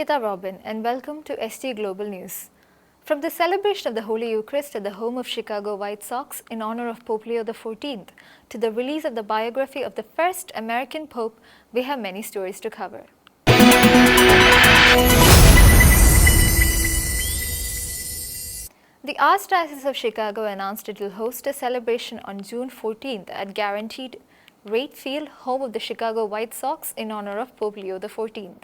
Nikita Robin and welcome to ST Global News. From the celebration of the Holy Eucharist at the home of Chicago White Sox in honor of Pope Leo XIV to the release of the biography of the first American Pope, we have many stories to cover. The Archdiocese of Chicago announced it will host a celebration on June 14th at guaranteed rate field, home of the Chicago White Sox, in honor of Pope Leo XIV.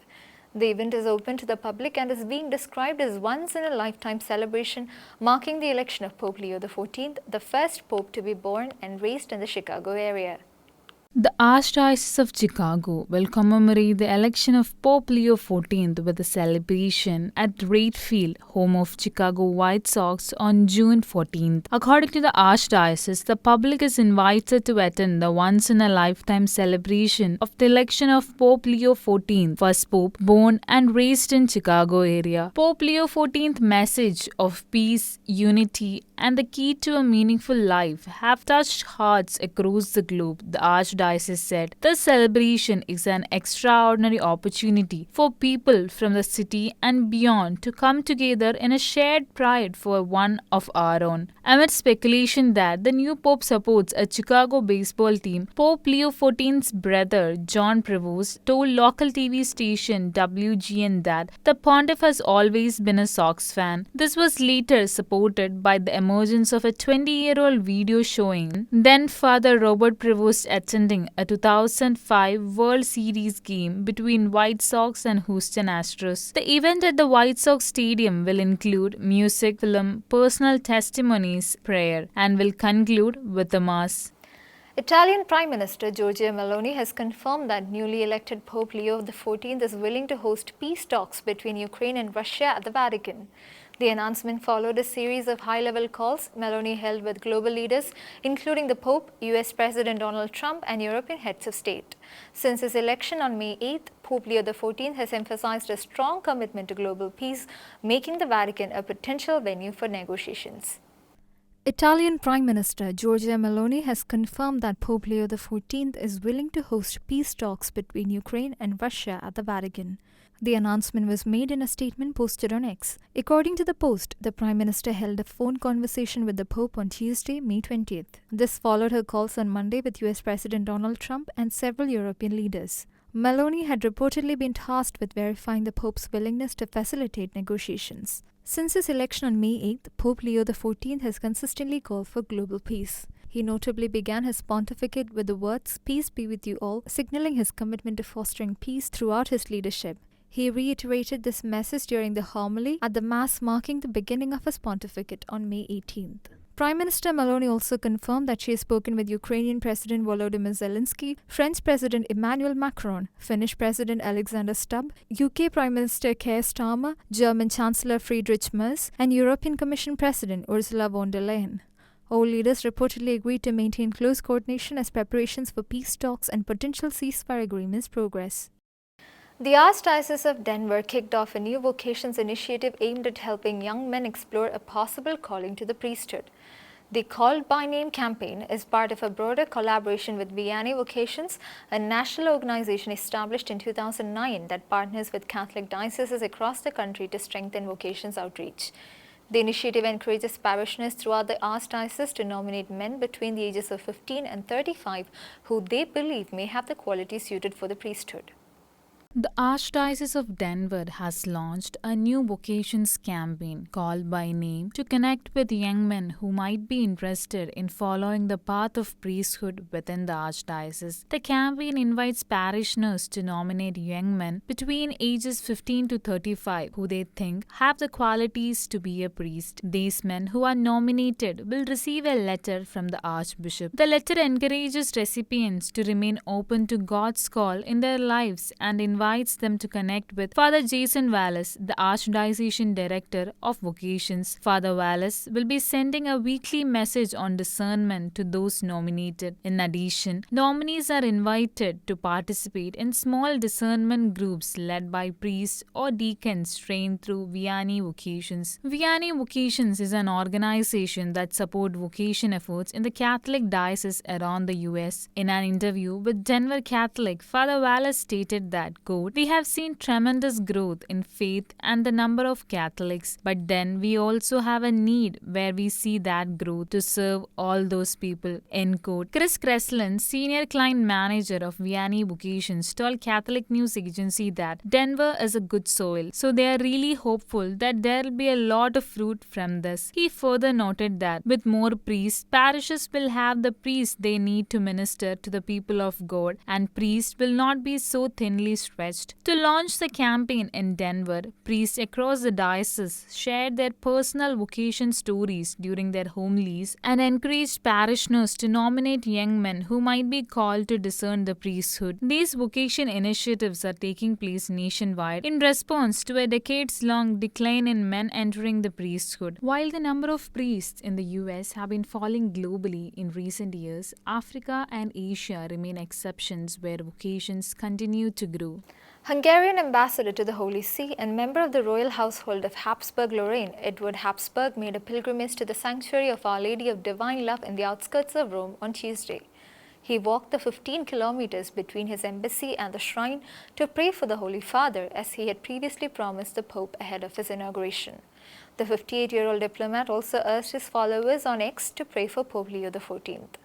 The event is open to the public and is being described as once-in-a-lifetime celebration marking the election of Pope Leo XIV, the first pope to be born and raised in the Chicago area. The Archdiocese of Chicago will commemorate the election of Pope Leo XIV with a celebration at Wright Field, home of Chicago White Sox, on June 14th. According to the Archdiocese, the public is invited to attend the once-in-a-lifetime celebration of the election of Pope Leo XIV, first pope born and raised in Chicago area. Pope Leo XIV's message of peace, unity, and the key to a meaningful life have touched hearts across the globe, the Archdiocese said. This celebration is an extraordinary opportunity for people from the city and beyond to come together in a shared pride for one of our own. Amid speculation that the new pope supports a Chicago baseball team, Pope Leo XIV's brother John Prevost told local TV station WGN that the pontiff has always been a Sox fan. This was later supported by the emergence of a 20-year-old video showing then Father Robert Prevost attending a 2005 World Series game between White Sox and Houston Astros. The event at the White Sox Stadium will include music, film, personal testimonies, prayer, and will conclude with a mass. Italian Prime Minister Giorgia Meloni has confirmed that newly elected Pope Leo XIV is willing to host peace talks between Ukraine and Russia at the Vatican. The announcement followed a series of high-level calls Meloni held with global leaders, including the Pope, US President Donald Trump, and European heads of state. Since his election on May 8th, Pope Leo XIV has emphasized a strong commitment to global peace, making the Vatican a potential venue for negotiations. Italian Prime Minister Giorgia Meloni has confirmed that Pope Leo XIV is willing to host peace talks between Ukraine and Russia at the Vatican. The announcement was made in a statement posted on X. According to the post, the Prime Minister held a phone conversation with the Pope on Tuesday, May 20th. This followed her calls on Monday with US President Donald Trump and several European leaders. Meloni had reportedly been tasked with verifying the Pope's willingness to facilitate negotiations. Since his election on May 8th, Pope Leo XIV has consistently called for global peace. He notably began his pontificate with the words, "Peace be with you all," signaling his commitment to fostering peace throughout his leadership. He reiterated this message during the homily at the Mass marking the beginning of his pontificate on May 18th. Prime Minister Meloni also confirmed that she has spoken with Ukrainian President Volodymyr Zelensky, French President Emmanuel Macron, Finnish President Alexander Stubb, UK Prime Minister Keir Starmer, German Chancellor Friedrich Merz, and European Commission President Ursula von der Leyen. All leaders reportedly agreed to maintain close coordination as preparations for peace talks and potential ceasefire agreements progress. The Archdiocese of Denver kicked off a new Vocations initiative aimed at helping young men explore a possible calling to the priesthood. The Called by Name campaign is part of a broader collaboration with Vianney Vocations, a national organization established in 2009 that partners with Catholic dioceses across the country to strengthen vocations outreach. The initiative encourages parishioners throughout the Archdiocese to nominate men between the ages of 15 and 35 who they believe may have the qualities suited for the priesthood. The Archdiocese of Denver has launched a new Vocations campaign called by name to connect with young men who might be interested in following the path of priesthood within the Archdiocese. The campaign invites parishioners to nominate young men between ages 15 to 35 who they think have the qualities to be a priest. These men who are nominated will receive a letter from the Archbishop. The letter encourages recipients to remain open to God's call in their lives and invites them to connect with Father Jason Wallace, the Archdiocesan Director of Vocations. Father Wallace will be sending a weekly message on discernment to those nominated. In addition, nominees are invited to participate in small discernment groups led by priests or deacons trained through Vianney Vocations. Vianney Vocations is an organization that supports vocation efforts in the Catholic diocese around the US. In an interview with Denver Catholic, Father Wallace stated that quote, "We have seen tremendous growth in faith and the number of Catholics, but then we also have a need where we see that growth to serve all those people," end quote. Chris Kreslin, senior client manager of Vianney Vocations, told Catholic news agency that Denver is a good soil, so they are really hopeful that there will be a lot of fruit from this. He further noted that with more priests, parishes will have the priests they need to minister to the people of God, and priests will not be so thinly stretched. To launch the campaign in Denver, priests across the diocese shared their personal vocation stories during their homilies and encouraged parishioners to nominate young men who might be called to discern the priesthood. These vocation initiatives are taking place nationwide in response to a decades-long decline in men entering the priesthood. While the number of priests in the US have been falling globally in recent years, Africa and Asia remain exceptions where vocations continue to grow. Hungarian ambassador to the Holy See and member of the royal household of Habsburg-Lorraine, Edward Habsburg, made a pilgrimage to the sanctuary of Our Lady of Divine Love in the outskirts of Rome on Tuesday. He walked the 15 kilometers between his embassy and the shrine to pray for the Holy Father, as he had previously promised the Pope ahead of his inauguration. The 58-year-old diplomat also urged his followers on X to pray for Pope Leo XIV.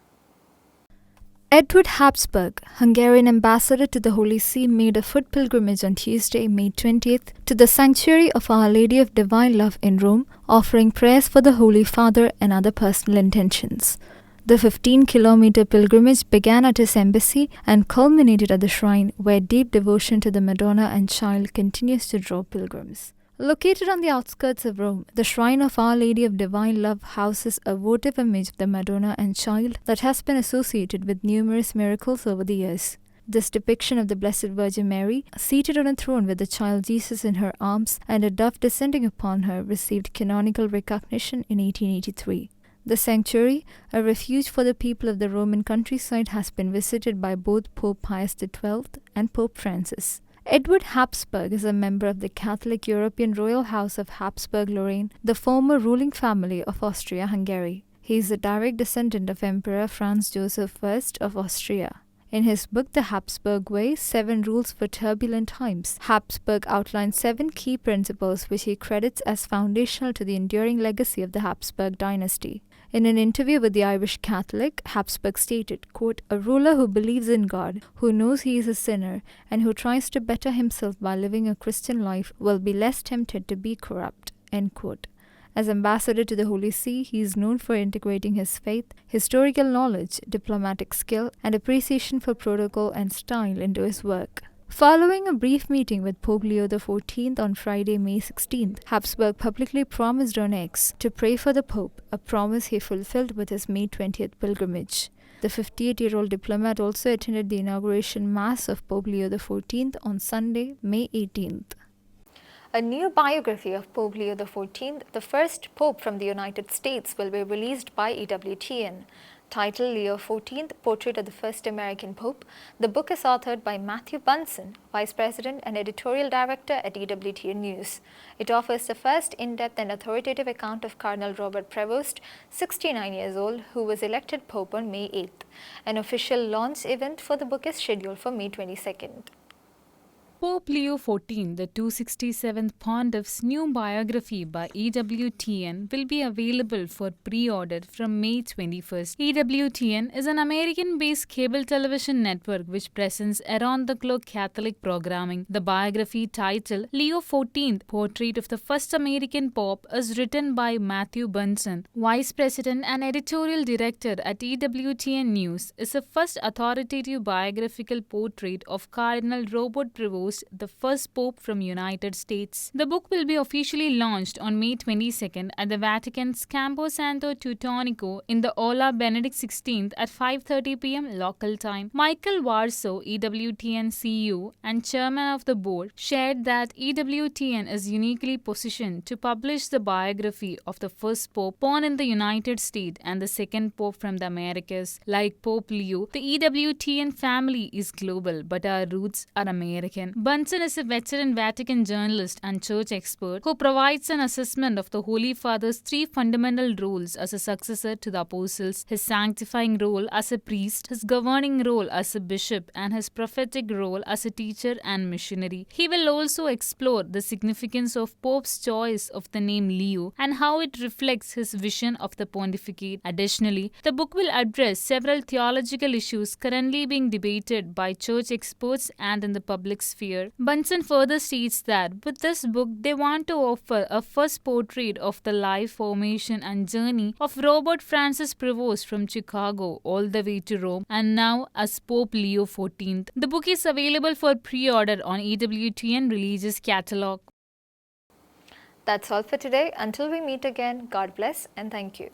Edward Habsburg, Hungarian ambassador to the Holy See, made a foot pilgrimage on Tuesday, May 20th, to the sanctuary of Our Lady of Divine Love in Rome, offering prayers for the Holy Father and other personal intentions. The 15-kilometer pilgrimage began at his embassy and culminated at the shrine, where deep devotion to the Madonna and Child continues to draw pilgrims. Located on the outskirts of Rome, the shrine of Our Lady of Divine Love houses a votive image of the Madonna and Child that has been associated with numerous miracles over the years. This depiction of the Blessed Virgin Mary, seated on a throne with the child Jesus in her arms and a dove descending upon her, received canonical recognition in 1883. The sanctuary, a refuge for the people of the Roman countryside, has been visited by both Pope Pius XII and Pope Francis. Edward Habsburg is a member of the Catholic European royal house of Habsburg-Lorraine, the former ruling family of Austria-Hungary. He is a direct descendant of Emperor Franz Joseph I of Austria. In his book The Habsburg Way, 7 Rules for Turbulent Times, Habsburg outlines 7 key principles which he credits as foundational to the enduring legacy of the Habsburg dynasty. In an interview with the Irish Catholic, Habsburg stated, quote, "A ruler who believes in God, who knows he is a sinner, and who tries to better himself by living a Christian life will be less tempted to be corrupt," end quote. As ambassador to the Holy See, he is known for integrating his faith, historical knowledge, diplomatic skill, and appreciation for protocol and style into his work. Following a brief meeting with Pope Leo XIV on Friday, May 16th, Habsburg publicly promised on X to pray for the Pope, a promise he fulfilled with his May 20th pilgrimage. The 58-year-old diplomat also attended the inauguration Mass of Pope Leo XIV on Sunday, May 18th. A new biography of Pope Leo XIV, the first Pope from the United States, will be released by EWTN. Titled Leo XIV, Portrait of the First American Pope, the book is authored by Matthew Bunson, Vice President and Editorial Director at EWTN News. It offers the first in-depth and authoritative account of Cardinal Robert Prevost, 69 years old, who was elected Pope on May 8th. An official launch event for the book is scheduled for May 22nd. Pope Leo XIV, the 267th Pontiff's new biography by EWTN will be available for pre-order from May 21st. EWTN is an American-based cable television network which presents around-the-clock Catholic programming. The biography titled Leo XIV, Portrait of the First American Pope is written by Matthew Bunson, Vice President and Editorial Director at EWTN News, is the first authoritative biographical portrait of Cardinal Robert Prevost, the first Pope from United States. The book will be officially launched on May 22nd at the Vatican's Campo Santo Teutonico in the Aula Benedict XVI at 5:30 p.m. local time. Michael Warso, EWTN CEO and Chairman of the Board, shared that EWTN is uniquely positioned to publish the biography of the first Pope born in the United States and the second Pope from the Americas. Like Pope Leo, the EWTN family is global, but our roots are American. Bunsen is a veteran Vatican journalist and church expert who provides an assessment of the Holy Father's three fundamental roles as a successor to the apostles: his sanctifying role as a priest, his governing role as a bishop, and his prophetic role as a teacher and missionary. He will also explore the significance of Pope's choice of the name Leo and how it reflects his vision of the pontificate. Additionally, the book will address several theological issues currently being debated by church experts and in the public sphere. Bunsen further states that with this book, they want to offer a first portrait of the life, formation, and journey of Robert Francis Prevost from Chicago all the way to Rome, and now as Pope Leo XIV. The book is available for pre-order on EWTN Religious Catalog. That's all for today. Until we meet again, God bless and thank you.